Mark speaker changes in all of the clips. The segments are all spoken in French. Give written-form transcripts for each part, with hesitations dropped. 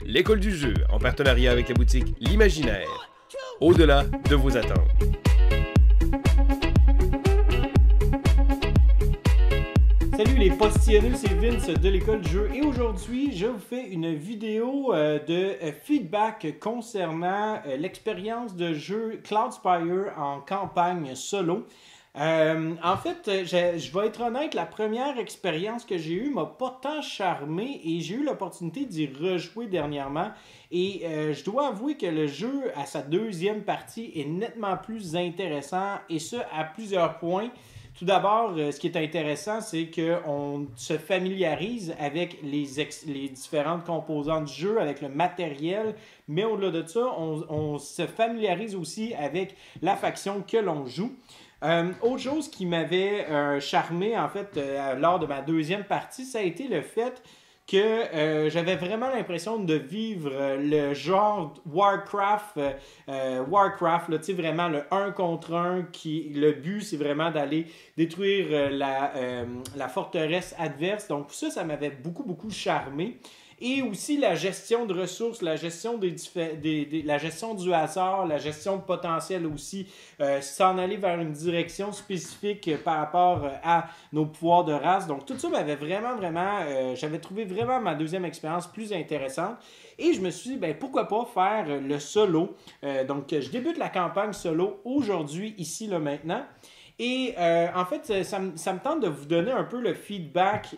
Speaker 1: l'école du jeu, en partenariat avec la boutique L'Imaginaire. Au-delà de vos attentes.
Speaker 2: Salut les postillonneux, c'est Vince de l'école du jeu et aujourd'hui je vous fais une vidéo de feedback concernant l'expérience de jeu Cloudspire en campagne solo. En fait, je vais être honnête, la première expérience que j'ai eue m'a pas tant charmé et j'ai eu l'opportunité d'y rejouer dernièrement. Et je dois avouer que le jeu, à sa deuxième partie, est nettement plus intéressant et ce, à plusieurs points. Tout d'abord, ce qui est intéressant, c'est qu'on se familiarise avec les différentes composantes du jeu, avec le matériel, mais au-delà de ça, on se familiarise aussi avec la faction que l'on joue. Autre chose qui m'avait charmé en fait lors de ma deuxième partie, ça a été le fait que j'avais vraiment l'impression de vivre le genre Warcraft, là, tu sais, vraiment le 1 contre 1, le but c'est vraiment d'aller détruire la forteresse adverse. Donc ça m'avait beaucoup charmé. Et aussi la gestion de ressources, la gestion la gestion du hasard, la gestion de potentiel aussi, s'en aller vers une direction spécifique par rapport à nos pouvoirs de race. Donc tout ça m'avait vraiment, j'avais trouvé vraiment ma deuxième expérience plus intéressante. Et je me suis dit, ben, pourquoi pas faire le solo. Donc je débute la campagne solo aujourd'hui, ici, là, maintenant. Et en fait, ça me tente de vous donner un peu le feedback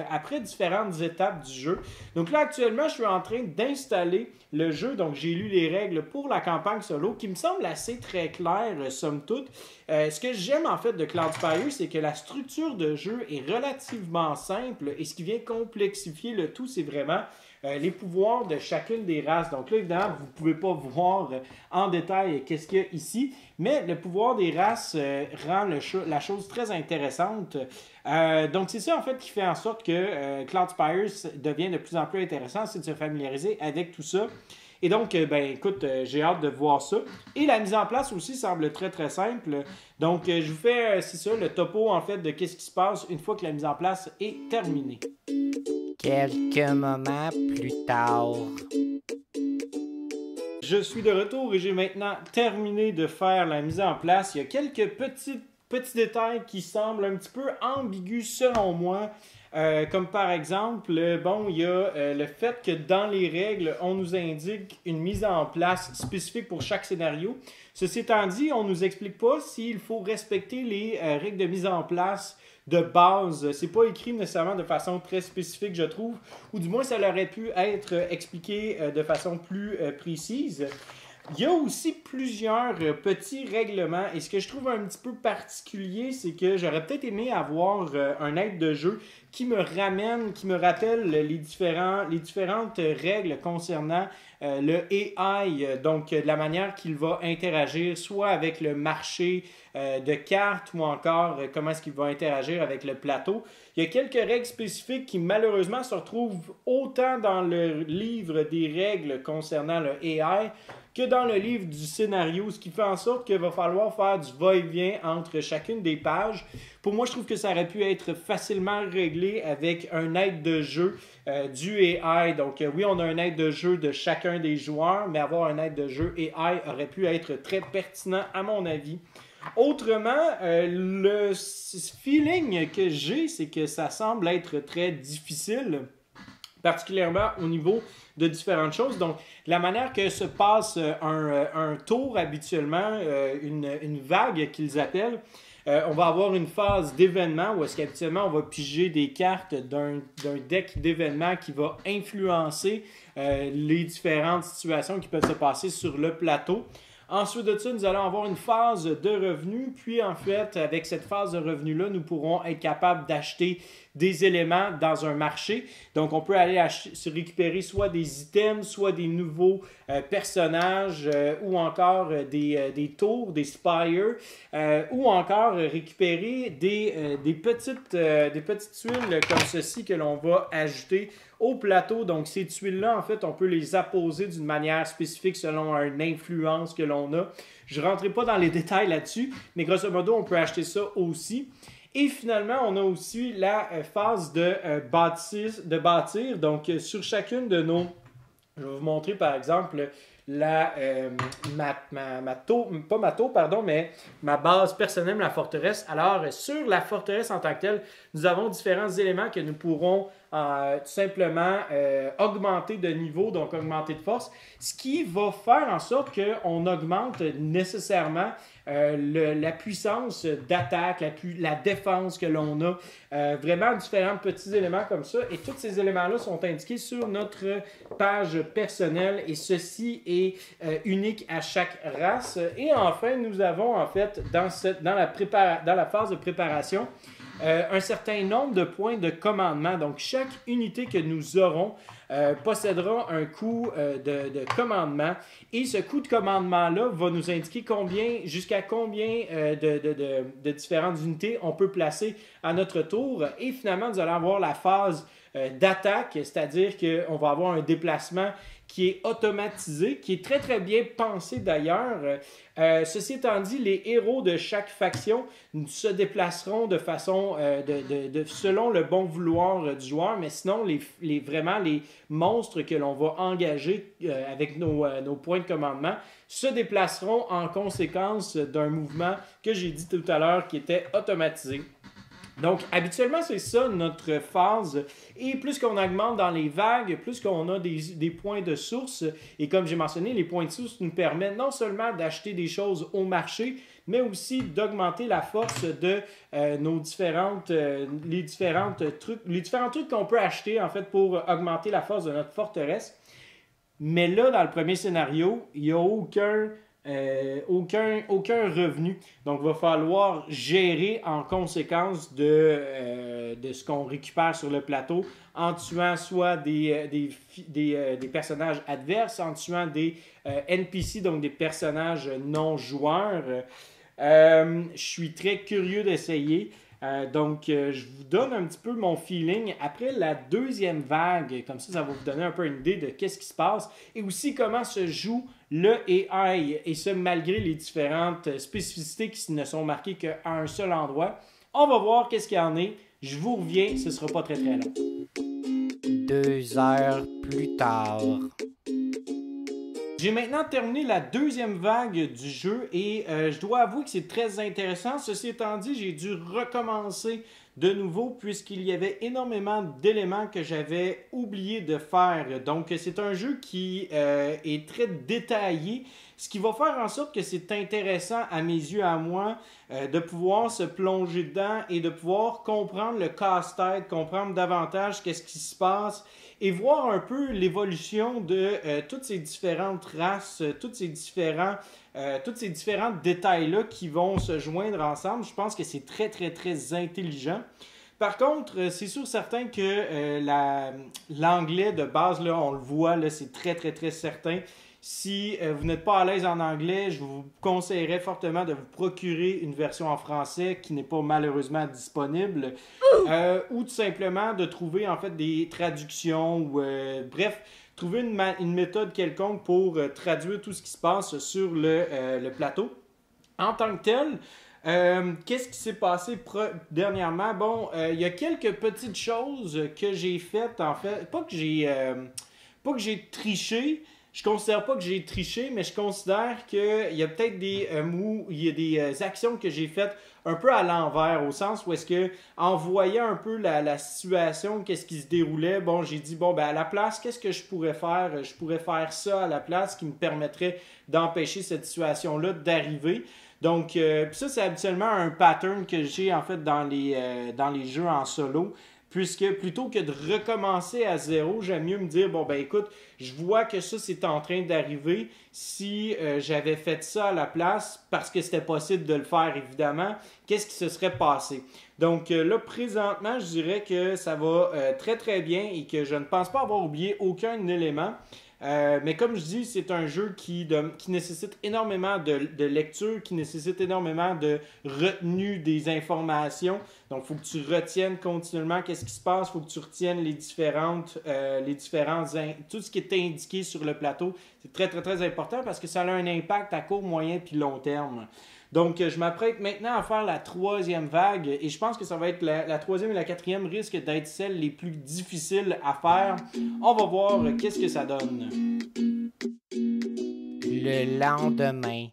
Speaker 2: après différentes étapes du jeu. Donc là, actuellement, je suis en train d'installer le jeu. Donc, j'ai lu les règles pour la campagne solo qui me semble assez très claire, somme toute. Ce que j'aime en fait de Cloudspire, c'est que la structure de jeu est relativement simple et ce qui vient complexifier le tout, c'est vraiment les pouvoirs de chacune des races. Donc là, évidemment, vous ne pouvez pas voir en détail qu'est-ce qu'il y a ici, mais le pouvoir des races rend la chose très intéressante. Donc c'est ça en fait qui fait en sorte que Cloudspire devient de plus en plus intéressant, c'est de se familiariser avec tout ça. Et donc, ben écoute, j'ai hâte de voir ça. Et la mise en place aussi semble très simple. Donc, je vous fais, c'est ça, le topo en fait de qu'est-ce qui se passe une fois que la mise en place est terminée.
Speaker 3: Quelques moments plus tard.
Speaker 2: Je suis de retour et j'ai maintenant terminé de faire la mise en place. Il y a quelques petits détails qui semblent un petit peu ambigus selon moi. Comme par exemple, bon, il y a le fait que dans les règles, on nous indique une mise en place spécifique pour chaque scénario. Ceci étant dit, on ne nous explique pas s'il faut respecter les règles de mise en place de base. C'est pas écrit nécessairement de façon très spécifique, je trouve, ou du moins ça aurait pu être expliqué de façon plus précise. Il y a aussi plusieurs petits règlements et ce que je trouve un petit peu particulier, c'est que j'aurais peut-être aimé avoir un aide de jeu qui me rappelle les différentes règles concernant le AI, donc la manière qu'il va interagir soit avec le marché de cartes ou encore comment est-ce qu'il va interagir avec le plateau. Il y a quelques règles spécifiques qui malheureusement se retrouvent autant dans le livre des règles concernant le AI que dans le livre du scénario, ce qui fait en sorte qu'il va falloir faire du va-et-vient entre chacune des pages. Pour moi, je trouve que ça aurait pu être facilement réglé avec un aide de jeu du AI. Donc oui, on a un aide de jeu de chacun des joueurs, mais avoir un aide de jeu AI aurait pu être très pertinent à mon avis. Autrement, le feeling que j'ai, c'est que ça semble être très difficile, particulièrement au niveau de différentes choses. Donc, la manière que se passe un tour habituellement, une vague qu'ils appellent, on va avoir une phase d'événement où est-ce qu'habituellement on va piger des cartes d'un deck d'événements qui va influencer les différentes situations qui peuvent se passer sur le plateau. Ensuite de ça, nous allons avoir une phase de revenus. Puis, en fait, avec cette phase de revenus-là, nous pourrons être capables d'acheter des éléments dans un marché. Donc, on peut aller se récupérer soit des items, soit des nouveaux personnages ou encore des tours, des spires, ou encore récupérer des petites tuiles comme ceci que l'on va ajouter au plateau. Donc, ces tuiles-là, en fait, on peut les apposer d'une manière spécifique selon une influence que l'on a. Je ne rentrerai pas dans les détails là-dessus, mais grosso modo, on peut acheter ça aussi. Et finalement, on a aussi la phase de bâtir. Donc, sur chacune de nos Je vais vous montrer par exemple ma base personnelle, la forteresse. Alors, sur la forteresse en tant que telle, nous avons différents éléments que nous pourrons tout simplement augmenter de niveau, donc augmenter de force, ce qui va faire en sorte qu'on augmente nécessairement la puissance d'attaque, la défense que l'on a, vraiment différents petits éléments comme ça. Et tous ces éléments-là sont indiqués sur notre page personnelle et ceci est unique à chaque race. Et enfin, nous avons en fait dans la phase de préparation un certain nombre de points de commandement. Donc, chaque unité que nous aurons possédera un coup de commandement. Et ce coup de commandement-là va nous indiquer jusqu'à combien de différentes unités on peut placer à notre tour. Et finalement, nous allons avoir la phase d'attaque, c'est-à-dire qu'on va avoir un déplacement qui est automatisé, qui est très très bien pensé d'ailleurs. Ceci étant dit, les héros de chaque faction se déplaceront de façon selon le bon vouloir du joueur, mais sinon vraiment les monstres que l'on va engager avec nos points de commandement se déplaceront en conséquence d'un mouvement que j'ai dit tout à l'heure qui était automatisé. Donc, habituellement, c'est ça notre phase. Et plus qu'on augmente dans les vagues, plus qu'on a des points de source. Et comme j'ai mentionné, les points de source nous permettent non seulement d'acheter des choses au marché, mais aussi d'augmenter la force de les différents trucs qu'on peut acheter en fait pour augmenter la force de notre forteresse. Mais là, dans le premier scénario, il n'y a aucun revenu. Donc, il va falloir gérer en conséquence de ce qu'on récupère sur le plateau en tuant soit des personnages adverses, en tuant des NPC, donc des personnages non joueurs. Je suis très curieux d'essayer. Donc, je vous donne un petit peu mon feeling. Après la deuxième vague, comme ça va vous donner un peu une idée de qu'est-ce qui se passe et aussi comment se joue le AI, et ce, malgré les différentes spécificités qui ne sont marquées qu'à un seul endroit. On va voir qu'est-ce qu'il y en est. Je vous reviens, ce ne sera pas très très long.
Speaker 3: 2 heures plus tard.
Speaker 2: J'ai maintenant terminé la deuxième vague du jeu et je dois avouer que c'est très intéressant. Ceci étant dit, j'ai dû recommencer de nouveau puisqu'il y avait énormément d'éléments que j'avais oublié de faire. Donc, c'est un jeu qui est très détaillé, ce qui va faire en sorte que c'est intéressant à mes yeux, à moi, de pouvoir se plonger dedans et de pouvoir comprendre le casse-tête, comprendre davantage qu'est-ce qui se passe et voir un peu l'évolution de toutes ces différentes races, tous ces différents détails-là qui vont se joindre ensemble. Je pense que c'est très, très, très intelligent. Par contre, c'est sûr certain que l'anglais de base, là, on le voit, là, c'est très, très, très certain. Si vous n'êtes pas à l'aise en anglais, je vous conseillerais fortement de vous procurer une version en français qui n'est pas malheureusement disponible ou tout simplement de trouver en fait des traductions ou bref, trouver une méthode quelconque pour traduire tout ce qui se passe sur le plateau. En tant que tel, qu'est-ce qui s'est passé dernièrement? Bon, il y a quelques petites choses que j'ai faites en fait. Pas que j'ai triché. Je considère pas que j'ai triché, mais je considère qu'il y a peut-être des actions que j'ai faites un peu à l'envers, au sens où est-ce que, en voyant un peu la situation, qu'est-ce qui se déroulait, bon, j'ai dit, bon, ben à la place, qu'est-ce que je pourrais faire? Je pourrais faire ça à la place qui me permettrait d'empêcher cette situation-là d'arriver. Donc, ça, c'est habituellement un pattern que j'ai, en fait, dans les jeux en solo. Puisque plutôt que de recommencer à zéro, j'aime mieux me dire, bon ben écoute, je vois que ça c'est en train d'arriver. Si j'avais fait ça à la place, parce que c'était possible de le faire évidemment, qu'est-ce qui se serait passé? Donc là, présentement, je dirais que ça va très très bien et que je ne pense pas avoir oublié aucun élément. Mais comme je dis, c'est un jeu qui nécessite énormément de lecture, qui nécessite énormément de retenue des informations. Donc, il faut que tu retiennes continuellement qu'est-ce qui se passe. Il faut que tu retiennes tout ce qui est indiqué sur le plateau. C'est très, très, très important parce que ça a un impact à court, moyen puis long terme. Donc, je m'apprête maintenant à faire la troisième vague et je pense que ça va être la troisième et la quatrième risquent d'être celles les plus difficiles à faire. On va voir qu'est-ce que ça donne.
Speaker 3: Le lendemain.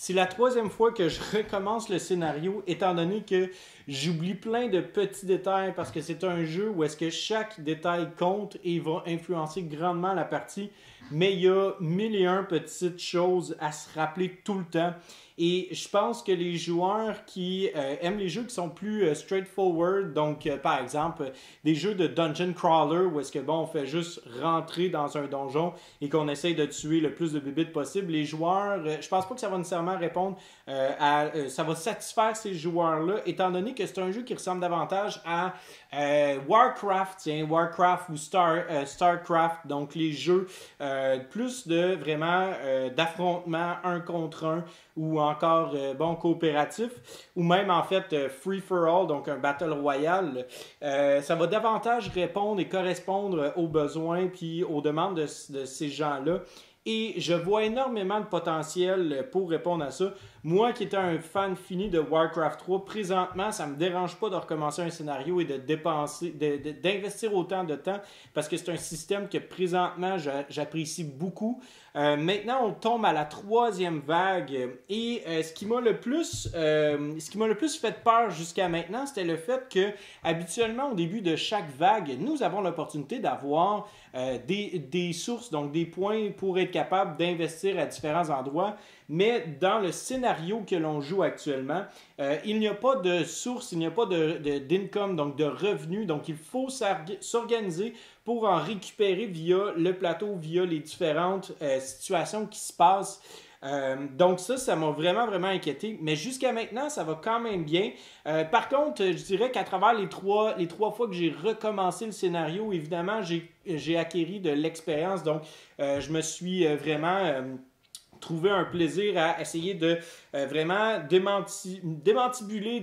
Speaker 2: C'est la troisième fois que je recommence le scénario, étant donné que j'oublie plein de petits détails parce que c'est un jeu où est-ce que chaque détail compte et va influencer grandement la partie. Mais il y a 1001 petites choses à se rappeler tout le temps. Et je pense que les joueurs qui aiment les jeux qui sont plus straightforward, donc par exemple des jeux de dungeon crawler où est-ce que on fait juste rentrer dans un donjon et qu'on essaye de tuer le plus de bébites possible, les joueurs, je pense pas que ça va nécessairement répondre ça va satisfaire ces joueurs-là, étant donné que c'est un jeu qui ressemble davantage à Warcraft ou Starcraft, donc les jeux plus de vraiment d'affrontement un contre un ou encore coopératif, ou même en fait free for all, donc un battle royale. Ça va davantage répondre et correspondre aux besoins puis aux demandes de ces gens-là. Et je vois énormément de potentiel pour répondre à ça. Moi qui étais un fan fini de Warcraft 3, présentement, ça ne me dérange pas de recommencer un scénario et de dépenser, d'investir autant de temps parce que c'est un système que présentement j'apprécie beaucoup. Maintenant, on tombe à la troisième vague et ce qui m'a le plus fait peur jusqu'à maintenant, c'était le fait que habituellement au début de chaque vague, nous avons l'opportunité d'avoir des sources, donc des points pour être capable d'investir à différents endroits. Mais dans le scénario que l'on joue actuellement, il n'y a pas de source, il n'y a pas d'income, donc de revenus. Donc, il faut s'organiser pour en récupérer via le plateau, via les différentes situations qui se passent. Donc ça m'a vraiment, vraiment inquiété. Mais jusqu'à maintenant, ça va quand même bien. Par contre, je dirais qu'à travers les trois fois que j'ai recommencé le scénario, évidemment, j'ai acquis de l'expérience. Donc, je me suis vraiment... trouver un plaisir à essayer de vraiment démantibuler,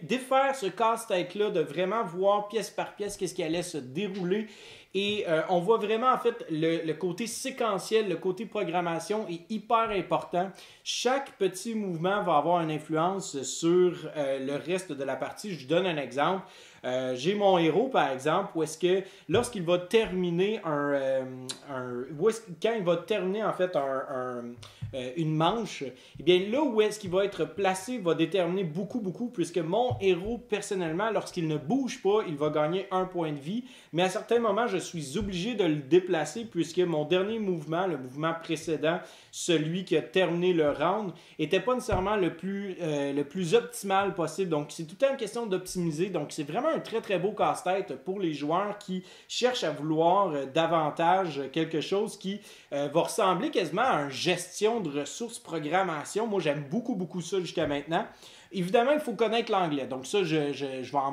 Speaker 2: défaire ce casse-tête-là, de vraiment voir pièce par pièce qu'est-ce qui allait se dérouler. Et on voit vraiment en fait le côté séquentiel, le côté programmation est hyper important. Chaque petit mouvement va avoir une influence sur le reste de la partie. Je vous donne un exemple. J'ai mon héros, par exemple, où est-ce que lorsqu'il va terminer quand il va terminer en fait une manche, eh bien là où est-ce qu'il va être placé va déterminer beaucoup, puisque mon héros, personnellement, lorsqu'il ne bouge pas, il va gagner 1 point de vie, mais à certains moments, je suis obligé de le déplacer puisque mon dernier mouvement, le mouvement précédent, celui qui a terminé le round, n'était pas nécessairement le plus optimal possible. Donc, c'est tout le temps une question d'optimiser. Donc, c'est vraiment un très, très beau casse-tête pour les joueurs qui cherchent à vouloir davantage quelque chose qui va ressembler quasiment à une gestion de ressources programmation. Moi, j'aime beaucoup ça jusqu'à maintenant. Évidemment, il faut connaître l'anglais. Donc ça, je vais en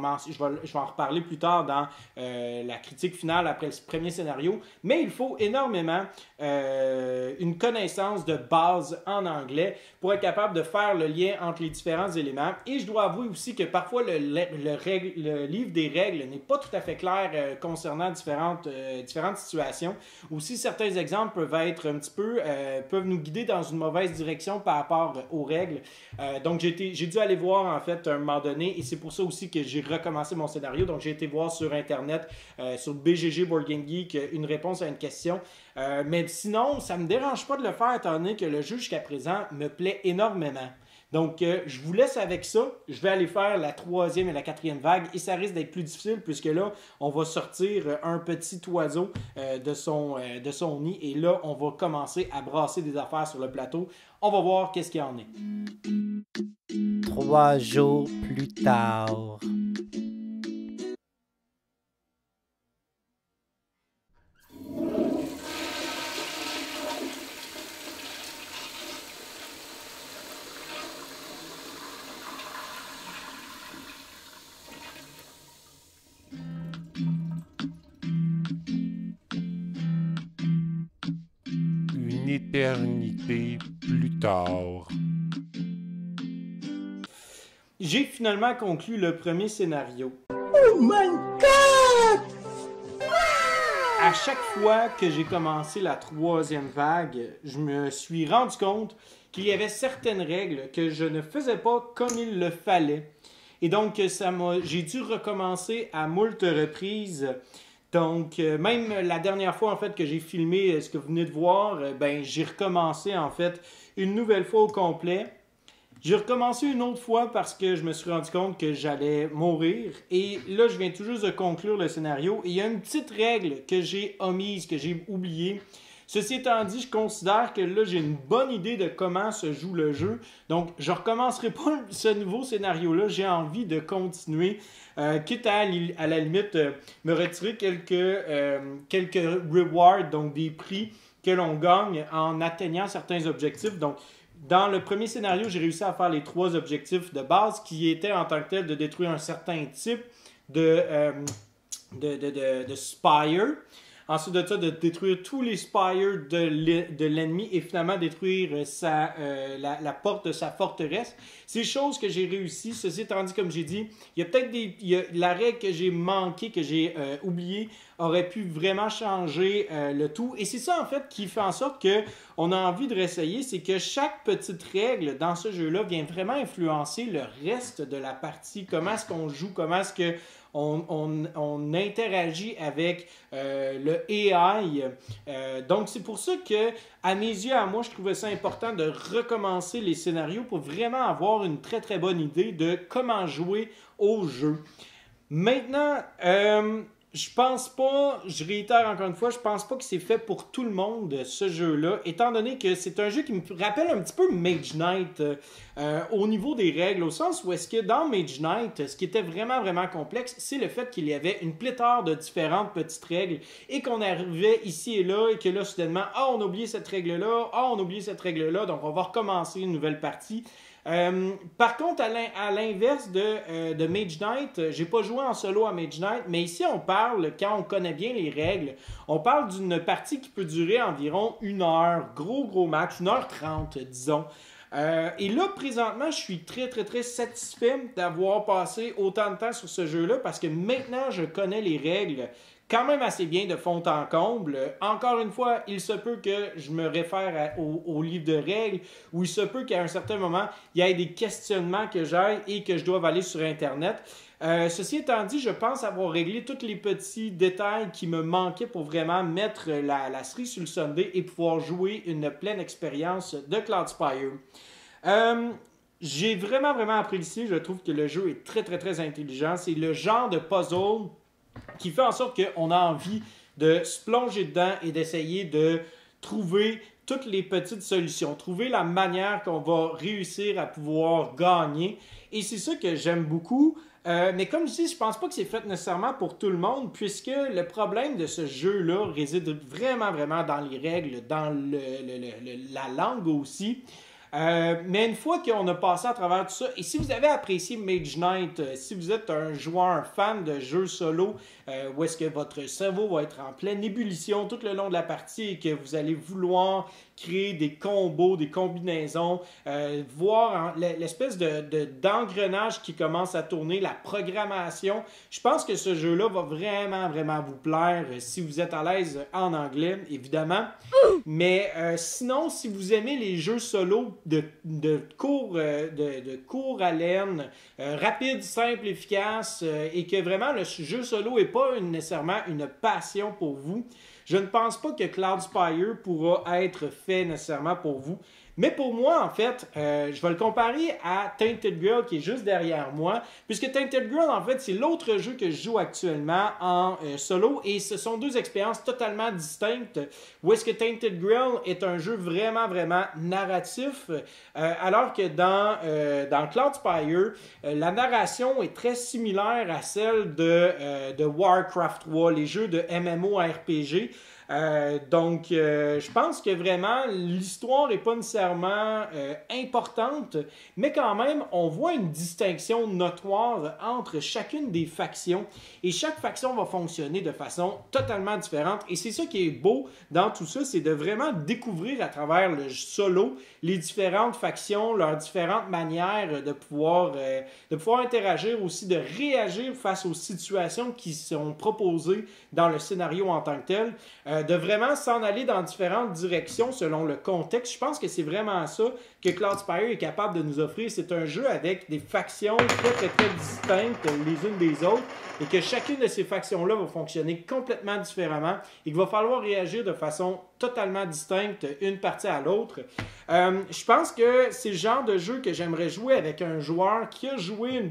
Speaker 2: reparler plus tard dans la critique finale après le premier scénario. Mais il faut énormément une connaissance de base en anglais pour être capable de faire le lien entre les différents éléments. Et je dois avouer aussi que parfois, le livre des règles n'est pas tout à fait clair concernant différentes situations. Aussi, certains exemples peuvent être un petit peu, peuvent nous guider dans une mauvaise direction par rapport aux règles. Donc, j'ai dû aller voir en fait à un moment donné et c'est pour ça aussi que j'ai recommencé mon scénario. Donc j'ai été voir sur internet, sur BGG Board Game Geek, une réponse à une question. Mais sinon, ça me dérange pas de le faire étant donné que le jeu jusqu'à présent me plaît énormément. Donc je vous laisse avec ça. Je vais aller faire la troisième et la quatrième vague et ça risque d'être plus difficile puisque là, on va sortir un petit oiseau de son nid et là, on va commencer à brasser des affaires sur le plateau. On va voir qu'est-ce qu'il y en est.
Speaker 3: 3 jours plus tard.
Speaker 4: Une éternité plus tard.
Speaker 2: j'ai finalement conclu le premier scénario.
Speaker 4: Oh my God!
Speaker 2: À chaque fois que j'ai commencé la troisième vague, je me suis rendu compte qu'il y avait certaines règles que je ne faisais pas comme il le fallait. Et donc, j'ai dû recommencer à moult reprises. Donc, même la dernière fois, en fait, que j'ai filmé ce que vous venez de voir, j'ai recommencé, en fait, une nouvelle fois au complet. J'ai recommencé une autre fois parce que je me suis rendu compte que j'allais mourir. Et là, je viens tout juste de conclure le scénario. Et il y a une petite règle que j'ai omise, que j'ai oubliée. Ceci étant dit, je considère que là, j'ai une bonne idée de comment se joue le jeu. Donc, je ne recommencerai pas ce nouveau scénario-là. J'ai envie de continuer, quitte à la limite me retirer quelques rewards, donc des prix que l'on gagne en atteignant certains objectifs. Donc, dans le premier scénario, j'ai réussi à faire les 3 objectifs de base qui étaient en tant que tel de détruire un certain type de spire. Ensuite de ça, de détruire tous les spires de l'ennemi et finalement détruire la porte de sa forteresse. C'est choses que j'ai réussi. Ceci étant dit, comme j'ai dit, il y a peut-être la règle que j'ai manquée, que j'ai oubliée, aurait pu vraiment changer le tout. Et c'est ça, en fait, qui fait en sorte qu'on a envie de réessayer. C'est que chaque petite règle dans ce jeu-là vient vraiment influencer le reste de la partie. Comment est-ce qu'on joue, comment est-ce que on interagit avec le AI. Donc, c'est pour ça que, à mes yeux, à moi, je trouvais ça important de recommencer les scénarios pour vraiment avoir une très, très bonne idée de comment jouer au jeu. Maintenant, je pense pas, je réitère encore une fois, je pense pas que c'est fait pour tout le monde, ce jeu-là, étant donné que c'est un jeu qui me rappelle un petit peu Mage Knight au niveau des règles, au sens où est-ce que dans Mage Knight, ce qui était vraiment, vraiment complexe, c'est le fait qu'il y avait une pléthore de différentes petites règles et qu'on arrivait ici et là et que là, soudainement, on a oublié cette règle-là, on a oublié cette règle-là, donc on va recommencer une nouvelle partie. Par contre, à l'inverse de Mage Knight, j'ai pas joué en solo à Mage Knight, mais ici on parle, quand on connaît bien les règles, on parle d'une partie qui peut durer environ 1 heure, gros max, 1h30 disons. Et là, présentement, je suis très, très, très satisfait d'avoir passé autant de temps sur ce jeu-là parce que maintenant, je connais les règles quand même assez bien de fond en comble. Encore une fois, il se peut que je me réfère au livre de règles ou il se peut qu'à un certain moment, il y ait des questionnements que j'ai et que je doive aller sur Internet. Ceci étant dit, je pense avoir réglé tous les petits détails qui me manquaient pour vraiment mettre la cerise sur le sundae et pouvoir jouer une pleine expérience de Cloudspire. J'ai vraiment, vraiment apprécié. Je trouve que le jeu est très, très, très intelligent. C'est le genre de puzzle qui fait en sorte qu'on a envie de se plonger dedans et d'essayer de trouver toutes les petites solutions, trouver la manière qu'on va réussir à pouvoir gagner. Et c'est ça que j'aime beaucoup. Mais comme je dis, je pense pas que c'est fait nécessairement pour tout le monde, puisque le problème de ce jeu-là réside vraiment, vraiment dans les règles, dans la langue aussi. Mais une fois qu'on a passé à travers tout ça, et si vous avez apprécié Mage Knight, si vous êtes un joueur, un fan de jeux solo, où est-ce que votre cerveau va être en pleine ébullition tout le long de la partie et que vous allez vouloir créer des combos, des combinaisons, voir l'espèce d'engrenage qui commence à tourner, la programmation. Je pense que ce jeu-là va vraiment, vraiment vous plaire si vous êtes à l'aise en anglais, évidemment. Mais sinon, si vous aimez les jeux solo de court haleine, rapide, simple, efficace, et que vraiment le jeu solo n'est pas nécessairement une passion pour vous, je ne pense pas que Cloudspire pourra être fait nécessairement pour vous. Mais pour moi, en fait, je vais le comparer à Tainted Grail qui est juste derrière moi. Puisque Tainted Grail, en fait, c'est l'autre jeu que je joue actuellement en solo. Et ce sont deux expériences totalement distinctes. Où est-ce que Tainted Grail est un jeu vraiment, vraiment narratif. Alors que dans Cloudspire, la narration est très similaire à celle de Warcraft 3, les jeux de MMORPG. Donc, je pense que vraiment, l'histoire n'est pas nécessairement importante, mais quand même, on voit une distinction notoire entre chacune des factions. Et chaque faction va fonctionner de façon totalement différente. Et c'est ça qui est beau dans tout ça, c'est de vraiment découvrir à travers le solo les différentes factions, leurs différentes manières de pouvoir interagir, aussi de réagir face aux situations qui sont proposées dans le scénario en tant que tel, de vraiment s'en aller dans différentes directions selon le contexte. Je pense que c'est vraiment ça que Cloudspire est capable de nous offrir. C'est un jeu avec des factions très, très, très distinctes les unes des autres et que chacune de ces factions-là va fonctionner complètement différemment et qu'il va falloir réagir de façon totalement distincte une partie à l'autre. Je pense que c'est le genre de jeu que j'aimerais jouer avec un joueur qui a joué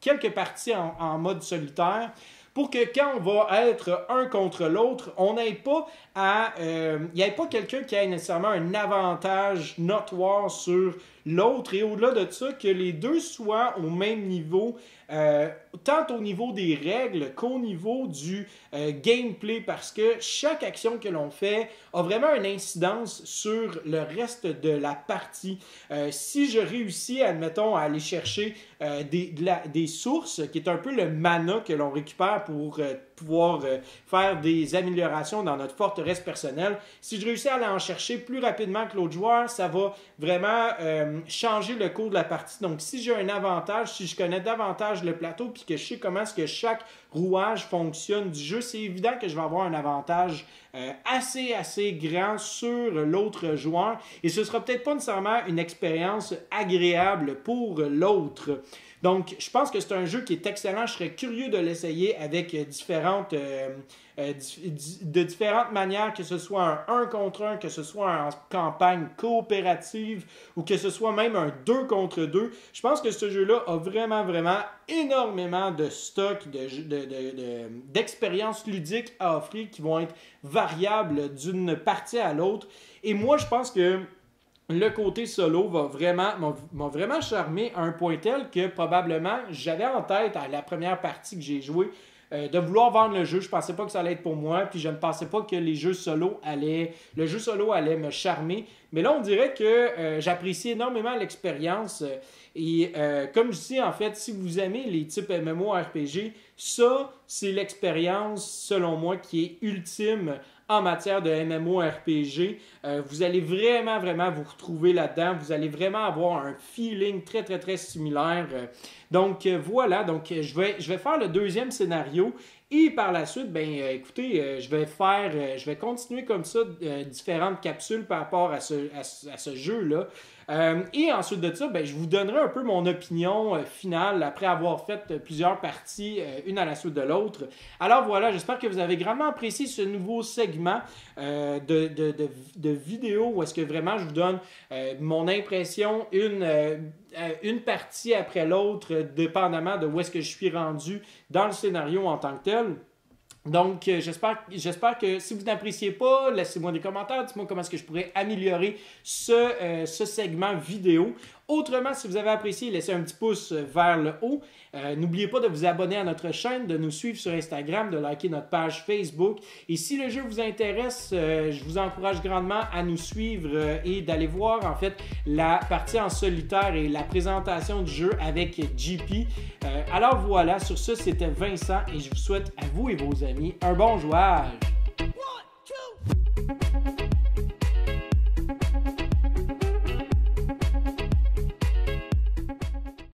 Speaker 2: quelques parties en mode solitaire, pour que quand on va être un contre l'autre, on n'ait pas il n'y ait pas quelqu'un qui ait nécessairement un avantage notoire sur l'autre, et au-delà de ça, que les deux soient au même niveau, tant au niveau des règles qu'au niveau du gameplay, parce que chaque action que l'on fait a vraiment une incidence sur le reste de la partie. Si je réussis, admettons, à aller chercher des sources, qui est un peu le mana que l'on récupère pour pouvoir faire des améliorations dans notre forteresse personnelle, si je réussis à aller en chercher plus rapidement que l'autre joueur, ça va vraiment changer le cours de la partie. Donc, si j'ai un avantage, si je connais davantage le plateau puis que je sais comment est-ce que chaque rouage fonctionne du jeu, c'est évident que je vais avoir un avantage assez grand sur l'autre joueur et ce sera peut-être pas nécessairement une expérience agréable pour l'autre. Donc, je pense que c'est un jeu qui est excellent. Je serais curieux de l'essayer avec de différentes manières, que ce soit un 1 contre 1, que ce soit en campagne coopérative ou que ce soit même un 2 contre 2. Je pense que ce jeu-là a vraiment énormément de stock, d'expériences ludiques à offrir qui vont être variables d'une partie à l'autre. Et moi, je pense que le côté solo m'a vraiment charmé à un point tel que probablement j'avais en tête à la première partie que j'ai jouée de vouloir vendre le jeu. Je pensais pas que ça allait être pour moi, puis je ne pensais pas que le jeu solo allait me charmer. Mais là, on dirait que j'apprécie énormément l'expérience. Comme je dis, en fait, si vous aimez les types MMORPG, ça, c'est l'expérience, selon moi, qui est ultime en matière de MMORPG. Vous allez vraiment vous retrouver là-dedans. Vous allez vraiment avoir un feeling très similaire. Donc voilà, je vais faire le deuxième scénario. Et par la suite, écoutez, je vais continuer comme ça différentes capsules par rapport à ce jeu-là. Et ensuite de ça, je vous donnerai un peu mon opinion finale après avoir fait plusieurs parties, une à la suite de l'autre. Alors voilà, j'espère que vous avez grandement apprécié ce nouveau segment de vidéo où est-ce que vraiment je vous donne mon impression une partie après l'autre, dépendamment de où est-ce que je suis rendu dans le scénario en tant que tel. Donc, j'espère que si vous n'appréciez pas, laissez-moi des commentaires, dites-moi comment est-ce que je pourrais améliorer ce segment vidéo. Autrement, si vous avez apprécié, laissez un petit pouce vers le haut. N'oubliez pas de vous abonner à notre chaîne, de nous suivre sur Instagram, de liker notre page Facebook. Et si le jeu vous intéresse, je vous encourage grandement à nous suivre et d'aller voir en fait la partie en solitaire et la présentation du jeu avec JP. Alors voilà, sur ce, c'était Vincent et je vous souhaite à vous et vos amis un bon jouage.